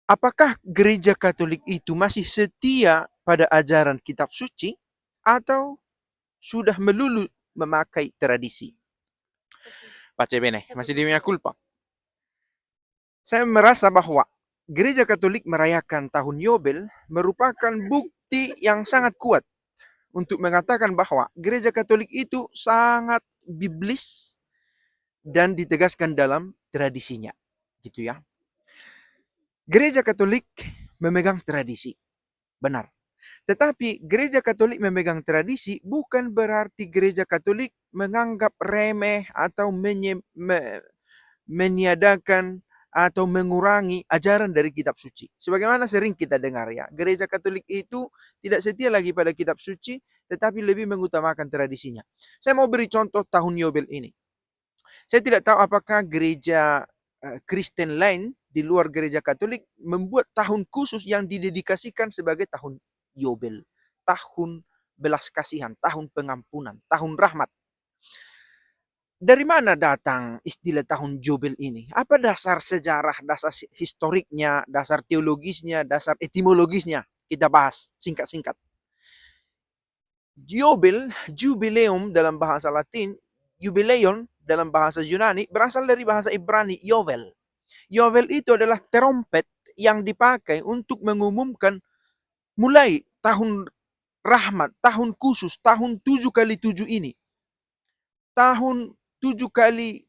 Apakah gereja Katolik itu masih setia pada ajaran kitab suci atau sudah melulu memakai tradisi? Pace bene, masih di mea culpa. Saya merasa bahwa gereja Katolik merayakan tahun Yobel merupakan bukti yang sangat kuat untuk mengatakan bahwa gereja Katolik itu sangat biblis dan ditegaskan dalam tradisinya. Gitu ya. Gereja Katolik memegang tradisi, benar. Tetapi gereja Katolik memegang tradisi bukan berarti gereja Katolik menganggap remeh atau meniadakan atau mengurangi ajaran dari kitab suci. Sebagaimana sering kita dengar ya, gereja Katolik itu tidak setia lagi pada kitab suci, tetapi lebih mengutamakan tradisinya. Saya mau beri contoh tahun Yobel ini. Saya tidak tahu apakah gereja Kristen lain di luar gereja Katolik membuat tahun khusus yang didedikasikan sebagai tahun Yobel, tahun belas kasihan, tahun pengampunan, tahun rahmat. Dari mana datang istilah tahun Yobel ini? Apa dasar sejarah, dasar historiknya, dasar teologisnya, dasar etimologisnya? Kita bahas singkat-singkat. Yobel, jubileum dalam bahasa Latin, jubileon dalam bahasa Yunani berasal dari bahasa Ibrani, Yovel. Yovel itu adalah terompet yang dipakai untuk mengumumkan mulai tahun rahmat, tahun khusus, tahun 7x7 ini. Tahun 7 kali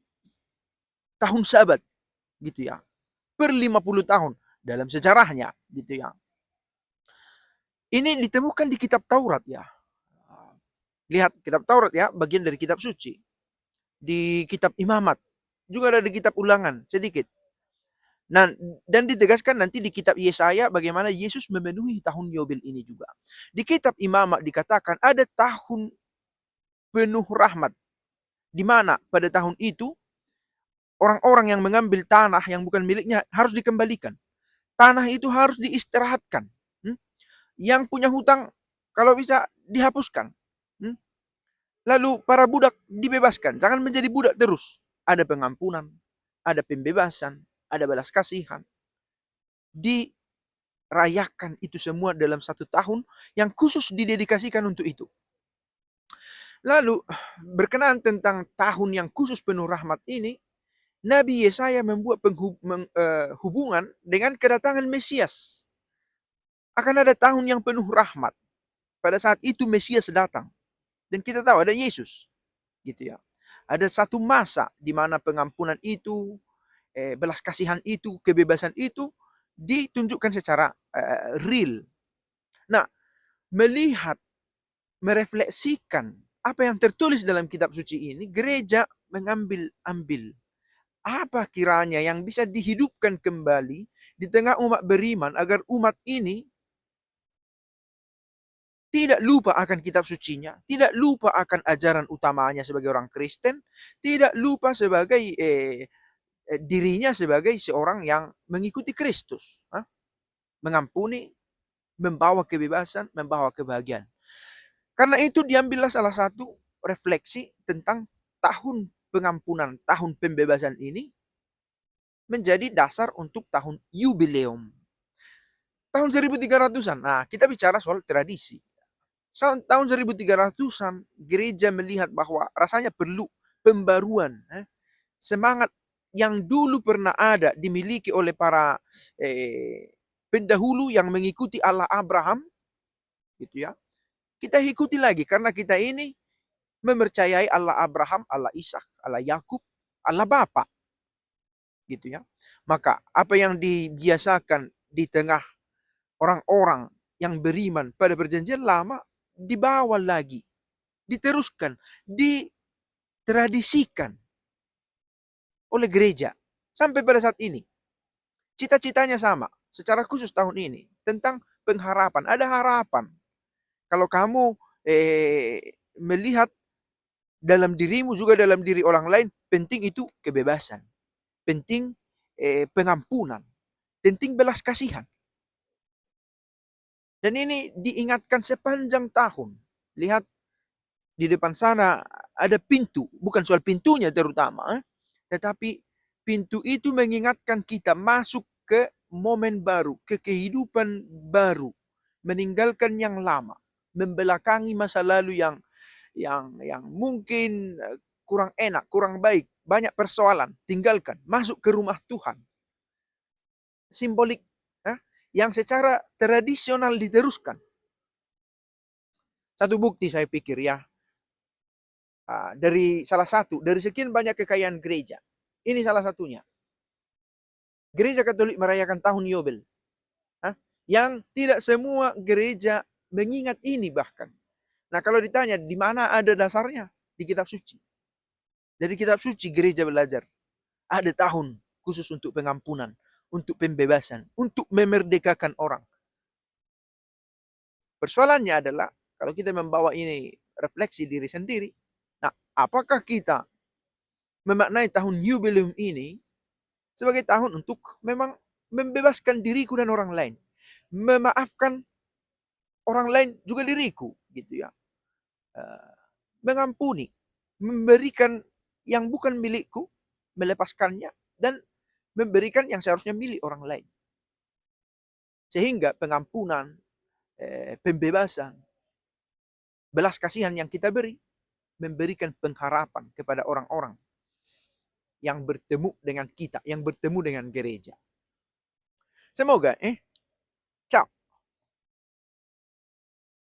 tahun Sabat, gitu ya. Per 50 tahun dalam sejarahnya, gitu ya. Ini ditemukan di kitab Taurat ya. Lihat kitab Taurat ya, bagian dari kitab suci. Di kitab Imamat, juga ada di kitab Ulangan sedikit. Nah, dan ditegaskan nanti di kitab Yesaya bagaimana Yesus memenuhi tahun Yobel ini juga. Di kitab Imamat dikatakan ada tahun penuh rahmat, di mana pada tahun itu orang-orang yang mengambil tanah yang bukan miliknya harus dikembalikan. Tanah itu harus diistirahatkan. Yang punya hutang kalau bisa dihapuskan. Lalu para budak dibebaskan, jangan menjadi budak terus. Ada pengampunan, ada pembebasan, ada belas kasihan. Dirayakan itu semua dalam satu tahun yang khusus didedikasikan untuk itu. Lalu berkenaan tentang tahun yang khusus penuh rahmat ini, Nabi Yesaya membuat hubungan dengan kedatangan Mesias. Akan ada tahun yang penuh rahmat. Pada saat itu Mesias datang. Dan kita tahu ada Yesus. Gitu ya. Ada satu masa di mana pengampunan itu, belas kasihan itu, kebebasan itu ditunjukkan secara real. Nah, melihat, merefleksikan apa yang tertulis dalam kitab suci ini, gereja mengambil apa kiranya yang bisa dihidupkan kembali di tengah umat beriman agar umat ini tidak lupa akan kitab sucinya, tidak lupa akan ajaran utamanya sebagai orang Kristen, tidak lupa sebagai dirinya sebagai seorang yang mengikuti Kristus. Mengampuni, membawa kebebasan, membawa kebahagiaan. Karena itu diambillah salah satu refleksi tentang tahun pengampunan, tahun pembebasan ini menjadi dasar untuk tahun jubileum. Tahun 1300-an, nah kita bicara soal tradisi. Tahun 1300-an, gereja melihat bahwa rasanya perlu pembaruan. Semangat yang dulu pernah ada dimiliki oleh para pendahulu yang mengikuti Allah Abraham, gitu ya. Kita ikuti lagi karena kita ini mempercayai Allah Abraham, Allah Ishak, Allah Yakub, Allah Bapa, gitu ya. Maka apa yang dibiasakan di tengah orang-orang yang beriman pada perjanjian lama dibawa lagi, diteruskan, ditradisikan oleh gereja sampai pada saat ini. Cita-citanya sama, secara khusus tahun ini tentang pengharapan. Ada harapan. Kalau kamu melihat dalam dirimu juga dalam diri orang lain, penting itu kebebasan, penting pengampunan, penting belas kasihan. Dan ini diingatkan sepanjang tahun. Lihat di depan sana ada pintu, bukan soal pintunya terutama, tetapi pintu itu mengingatkan kita masuk ke momen baru, ke kehidupan baru, meninggalkan yang lama, membelakangi masa lalu yang mungkin kurang enak, kurang baik, banyak persoalan, tinggalkan, masuk ke rumah Tuhan. Simbolik yang secara tradisional diteruskan. Satu bukti saya pikir ya, dari sekian banyak kekayaan gereja, ini salah satunya. Gereja Katolik merayakan tahun Yobel, yang tidak semua gereja mengingat ini bahkan. Nah, kalau ditanya di mana ada dasarnya, di kitab suci. Dari kitab suci gereja belajar ada tahun khusus untuk pengampunan, untuk pembebasan, untuk memerdekakan orang. Persoalannya adalah kalau kita membawa ini refleksi diri sendiri, nah apakah kita memaknai tahun jubileum ini sebagai tahun untuk memang membebaskan diriku dan orang lain, memaafkan orang lain juga diriku, gitu ya, mengampuni, memberikan yang bukan milikku, melepaskannya, dan memberikan yang seharusnya milik orang lain. Sehingga pengampunan, pembebasan, belas kasihan yang kita beri, memberikan pengharapan kepada orang-orang yang bertemu dengan kita, yang bertemu dengan gereja. Semoga